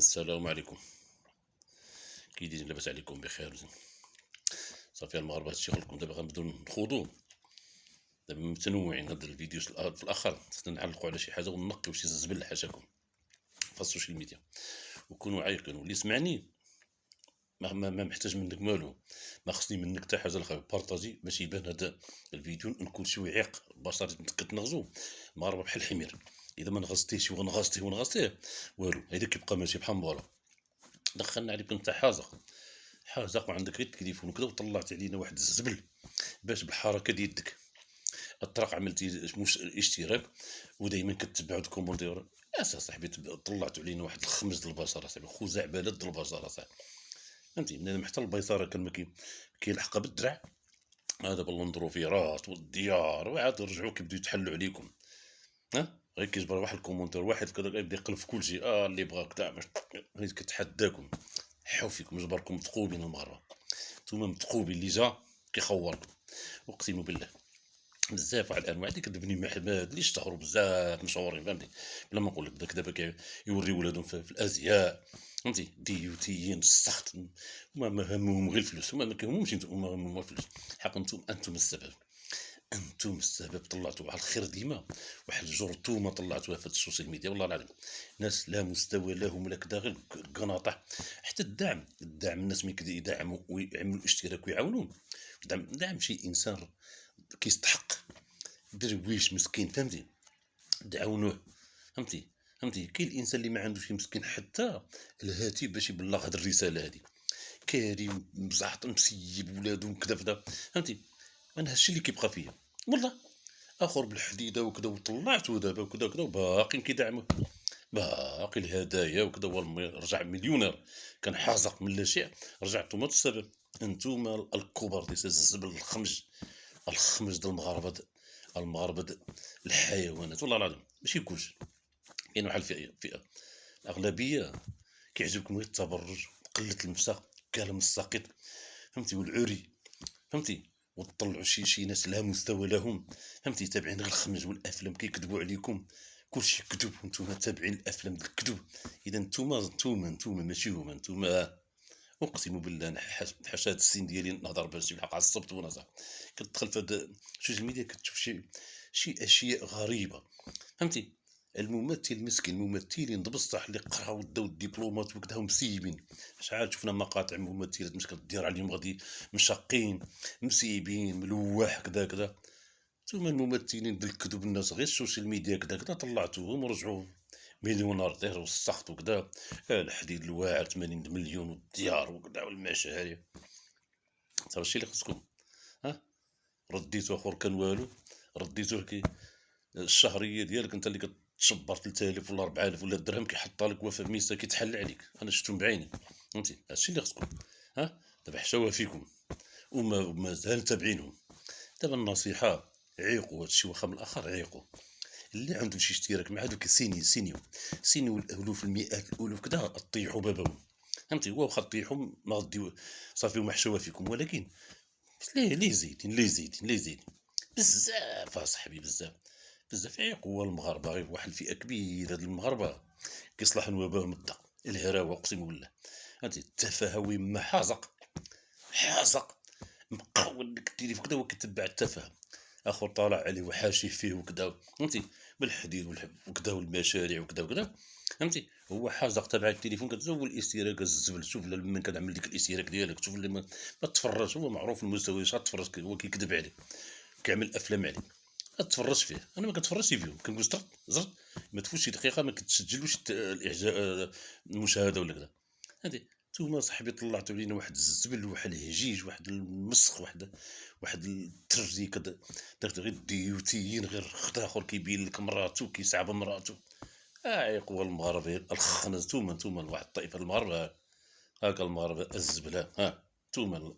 السلام عليكم. كي دايرين؟ لاباس عليكم بخير؟ صافي المغاربه هادشي شغلكم. دابا غنبداو نخوضو. دابا متنوعين هاد الفيديو في الاخر خصنا نعلقوا على شي حاجه ونقيو شي زبل حاشاكم في السوشيال ميديا وكونوا عايقين. واللي سمعني ما محتاج منك والو، ما خصني منك حتى حاجه الاخر. بارطاجي باش يبان هذا الفيديو نكون شي وعيق البشر كتنغزو المغاربه بحال الحمير. اذا ما نغزتيش ونغزتيه والو، هذا كيبقى ماشي بحال مبالا. دخلنا عليك انت حازق وعندك غير التليفون وكذا وطلعت علينا واحد الزبل باش بالحركه ديال يدك الطرق عملتي اشتراك ودائما كتبع الكوموندير. صاحبي طلعتوا علينا واحد الخمس د البصره صاحبي، خزعبلات د البصره صاحبي. فهمتي من حتى البيصره كان ما كيلحقها بالدرع. هذا بالندروفيرات والديار وعاد رجعوا كيبداو يتحلوا عليكم. غير كيجبر واحد الكومونتير واحد كذا يبدا يقلب في كل شيء. اللي بغاك تاع كتحداكم حاو فيكم جبركم متقوبين المغاربه. نتوما متقوبين اللي جا كيخوركم. اقسم بالله بزاف على الانواع اللي كتبني محمد اللي اشتهروا بزاف مشهورين. فهمتي بلا ما نقول لك دابا يوري ولادهم في الازياء. فهمتي ديوتيين السخط ما همهم غير الفلوس. هما ما كيهمهمش هما همهم الفلوس. حق انتم السبب. انتم السبب. طلعتوا على الخير ديما واحد الجرثومه طلعتوها في السوشيال ميديا والله العظيم. ناس لا مستوى لهم ولا كذا، غير قناطع. حتى الدعم الناس ملي يدعموا ويعملوا اشتراك ويعاونون. دعم شي انسان كيستحق، درويش مسكين. فهمتي دعونوه. فهمتي كاين الانسان اللي ما عندوش مسكين حتى الهاتف باش يبلغ هاد الرساله هادي. كريم مزعط مسيب ولادو كذا فهمتي. انا هادشي اللي كيبقى فيا والله. اخر بالحديده وكذا وطلعت ودابا وكذا وباقيين كيدعموه. باقي الهدايا وكذا. رجع مليونير كان حازق من لا شيء. رجع نتوما السبب. انتوما الكبار ديال الزبل الخمج د المغاربه الحيوانات والله العظيم ماشي كلشي. كاين واحد الفئه الاغلبيه كيعجبكم غير التبرج قله المساق كلام الساقط. فهمتي والعري. فهمتي وتطلعوا شي ناس لا مستوى لهم. فهمتي تابعين غير الخمج والافلام كيكذبوا عليكم. كلشي كذب وانتم تابعين الافلام د الكذب. اذا انتم ماشي هما. انتم اقسم بالله انا حاشا هاد السن ديالي نهضر باش بالحق عصبت وانا صاح. كتدخل في هاد السوشيال ميديا كتشوف شي اشياء غريبه. فهمتي الممثل المسكين الممثلين بصح اللي قراو داو الدبلومات وكذا مسيبين. شحال شفنا مقاطع ممثلات مش كدير عليهم غادي مشقين مسيبين ملوح كذا. ثم الممثلين ديال الكذب الناس غير السوشيال ميديا كذا طلعتوهم ورجعوا مليوناردير والسخط وكذا. الحديد الواعر 80 مليون والديار وكذا والمشاريع. صافي الشيء اللي خصكم. رديتو اخر كان والو. رديتوه الشهريه ديالك انت اللي كتشبر 3000 ولا 4000 ولا درهم كيحطها لك وفاء ميسا كيتحل عليك. انا شفتهم بعيني. فهمتي هادشي اللي خصكم. دابا حشاوه فيكم وما مازال تابعينهم. دابا النصيحه عيقوا هادشي واخا من الاخر عيقوا. اللي عنده شي اشتراك مع هذوك سينيو الالوف المئات الالوف كذا طيحوا بابهم. فهمتي هو واخا طيحوا ما غديو صافي ومحشوه فيكم. ولكن ليه زايدين بزاف اصاحبي بزاف عيقوا المغاربه. غير واحد الفئه كبيره ديال المغاربه كيصلح نوابه مده الهراوه. اقسم بالله فهمتي التفاهه وين ما حازق مقاول لك التليفون كذا وكتبع التفاهه. اخر طالع عليه وحاشيه فيه وكذا. فهمتي بالحديد وكذا والمشاريع وكذا. فهمتي هو حازق تبع التليفون كتزول الاشتراك الزبل. شوف من كتعمل ديك الاشتراك ديالك. شوف اللي ما تفرج. هو معروف المستوى تفرج هو كيكذب عليك كيعمل افلام عليك. تفرج فيه. انا ما كنتفرجش فيهم كنقول زرت ما تفوتش شي دقيقه ما كتسجلوش الاعجاب المشاهده ولا كذا. هادي نتوما صاحبي طلعتوا لينا واحد الزبل واحد الهجيج واحد المسخ واحد الترجي كذا. درت غير ديوتيين غير خط اخر كيبين لك مراته كيسعب مراته. عيقوا المغاربه الخنز. نتوما واحد الطائفه المغاربه هاكا المغاربه الزبله. نتوما